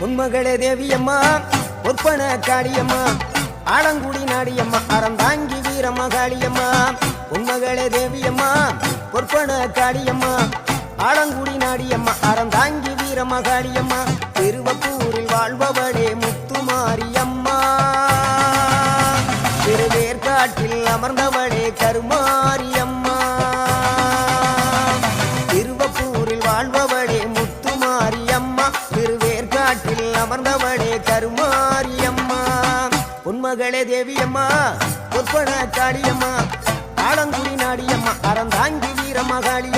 உன்மகளே தேவியம்மா பொற்பன காளியம்மா ஆலங்குடி நாடியம்மா அறந்தாங்கி வீரமகாளியம்மா உன்மகளே தேவியம்மா பொற்பன காளியம்மா ஆலங்குடி நாடியம்மா அறந்தாங்கி வீரமகாளியம்மா திருவப்பூரில் வாழ்பவளே முத்துமாரியம்மா திருவேற்காட்டில் அமர்ந்தவளே கருமாரியம்மா திருவப்பூரில் வாழ்பவளே முத்துமாரியம்மா திருவேற்காட்டில் அமர்ந்தவளே கருமாரியம்மா உன்மகளே தேவியம்மா பொற்பன காளியம்மா ஆலங்குடி நாடியம்மா அறந்தாங்கி வீரமகாளியம்மா